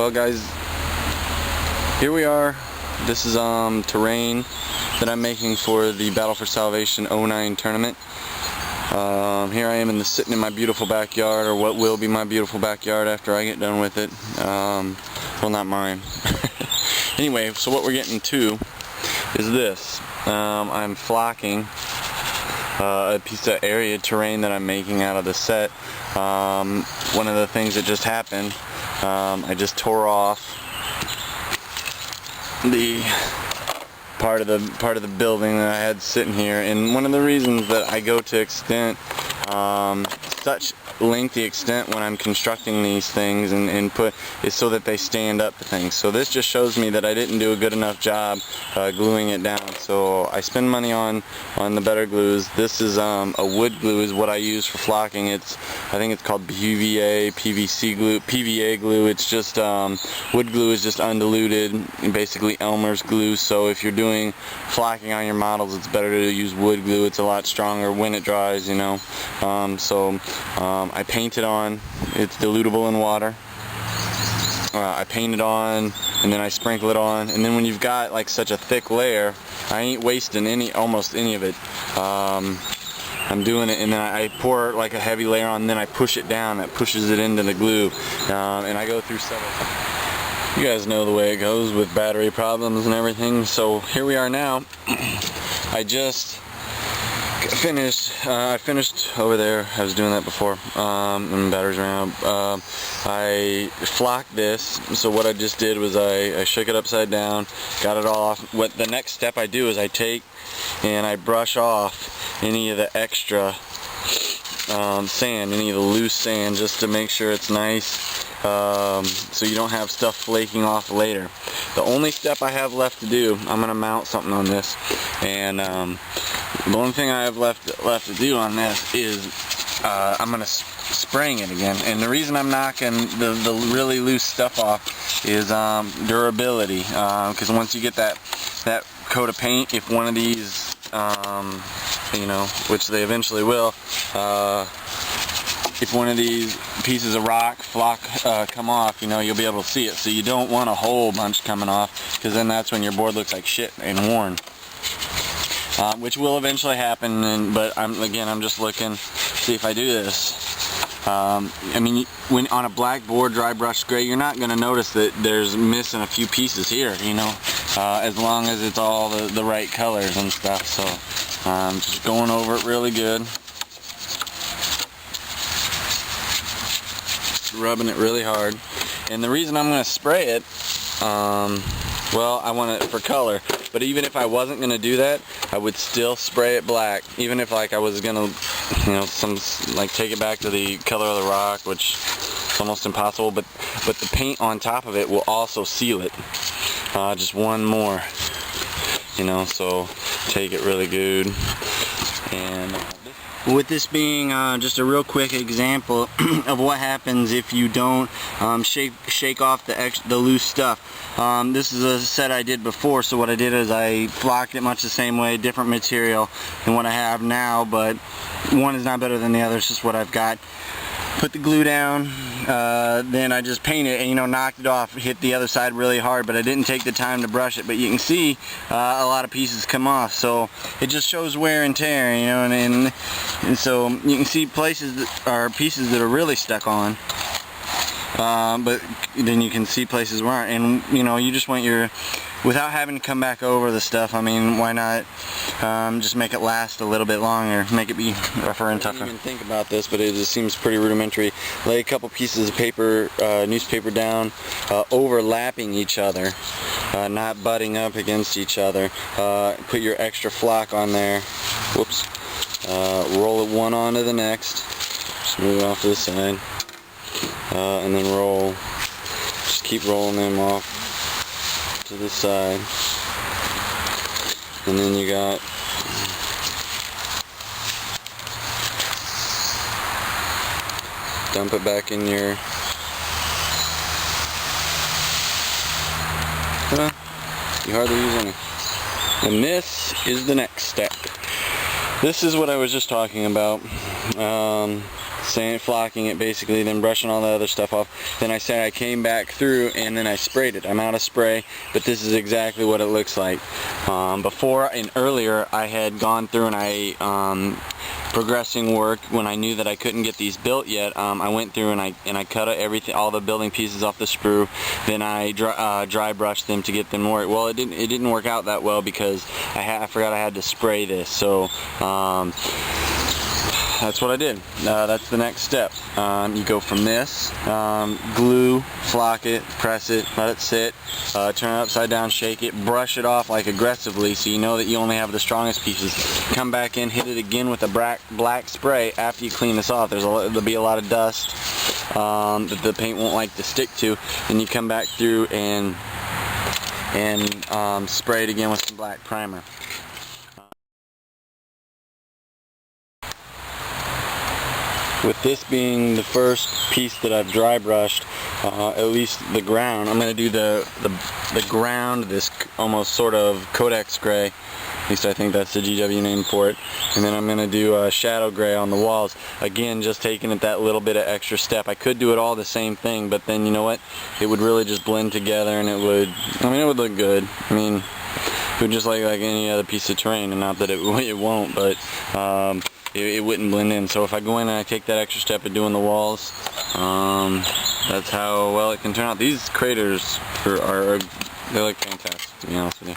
Well guys, here we are. This is terrain that I'm making for the Battle for Salvation 09 tournament. Here I am sitting in my beautiful backyard, or what will be my beautiful backyard after I get done with it. Well, not mine. Anyway, so what we're getting to is this. I'm flocking a piece of area terrain that I'm making out of the set. One of the things that just happened, I just tore off the part of the building that I had sitting here, and one of the reasons that I go to extent, such lengthy extent when I'm constructing these things and put is so that they stand up to things. So this just shows me that I didn't do a good enough job gluing it down. So I spend money on the better glues. This is a wood glue is what I use for flocking. I think it's called PVC glue, PVA glue. It's just wood glue is just undiluted, basically Elmer's glue. So if you're doing flocking on your models, it's better to use wood glue. It's a lot stronger when it dries, you know. I paint it on. It's dilutable in water. I paint it on, and then I sprinkle it on, and then when you've got like such a thick layer, I ain't wasting almost any of it. I'm doing it, and then I pour like a heavy layer on, and then I push it down. That pushes it into the glue, and I go through several. You guys know the way it goes with battery problems and everything. So here we are now. I just finished. I finished over there. I was doing that before, and batteries ran out. I flocked this. So what I just did was I shook it upside down, got it all off. What the next step I do is I take and I brush off any of the extra sand, any of the loose sand, just to make sure it's nice, so you don't have stuff flaking off later. The only step I have left to do, I'm going to mount something on this, and the only thing I have left to do on this is I'm going to spraying it again. And the reason I'm knocking the really loose stuff off is durability, because once you get that coat of paint, if one of these, you know, which they eventually will, if one of these pieces of flock come off, you know, you'll be able to see it. So you don't want a whole bunch coming off, because then that's when your board looks like shit and worn. Which will eventually happen, but I'm just looking to see if I do this. I mean, when on a black board, dry brush gray, you're not going to notice that there's missing a few pieces here, you know, as long as it's all the right colors and stuff. So just going over it really good, rubbing it really hard. And the reason I'm going to spray it, well, I want it for color. But even if I wasn't going to do that, I would still spray it black. Even if like I was going to, you know, take it back to the color of the rock, which is almost impossible. But the paint on top of it will also seal it. Just one more, you know. So take it really good. And with this being just a real quick example of what happens if you don't shake off the loose stuff. This is a set I did before, so what I did is I flocked it much the same way, different material than what I have now, but one is not better than the other, it's just what I've got. Put the glue down, then I just painted it and, you know, knocked it off, hit the other side really hard, but I didn't take the time to brush it. But you can see a lot of pieces come off, so it just shows wear and tear, you know, and so you can see pieces that are really stuck on, but then you can see places where aren't, and you know, you just want without having to come back over the stuff. I mean, why not just make it last a little bit longer, make it be rougher and tougher. I didn't even think about this, but it just seems pretty rudimentary. Lay a couple pieces of paper, newspaper down, overlapping each other, not butting up against each other. Put your extra flock on there. Whoops. Roll it one onto the next. Just move it off to the side, and then roll. Just keep rolling them off to the side, and then you got dump it back in your you hardly use any. And this is the next step. This is what I was just talking about. sand flocking it basically, then brushing all the other stuff off. Then I said I came back through and then I sprayed it. I'm out of spray, but this is exactly what it looks like. Before and earlier I had gone through and I progressing work when I knew that I couldn't get these built yet. I went through and I cut everything, all the building pieces off the sprue. Then I dry brushed them to get them to work. Well, it didn't work out that well because I forgot I had to spray this. So that's what I did. That's the next step. You go from this, glue, flock it, press it, let it sit, turn it upside down, shake it, brush it off like aggressively so you know that you only have the strongest pieces. Come back in, hit it again with a black spray after you clean this off. There'll be a lot of dust that the paint won't like to stick to. Then you come back through and spray it again with some black primer. With this being the first piece that I've dry brushed, at least the ground, I'm going to do the ground, this almost sort of Codex gray, at least I think that's the GW name for it, and then I'm going to do shadow gray on the walls. Again, just taking it that little bit of extra step. I could do it all the same thing, but then you know what, it would really just blend together and it would look good. I mean, it would just like any other piece of terrain, and not that it won't, but it wouldn't blend in. So if I go in and I take that extra step of doing the walls, that's how well it can turn out. These craters they look fantastic, to be honest with you.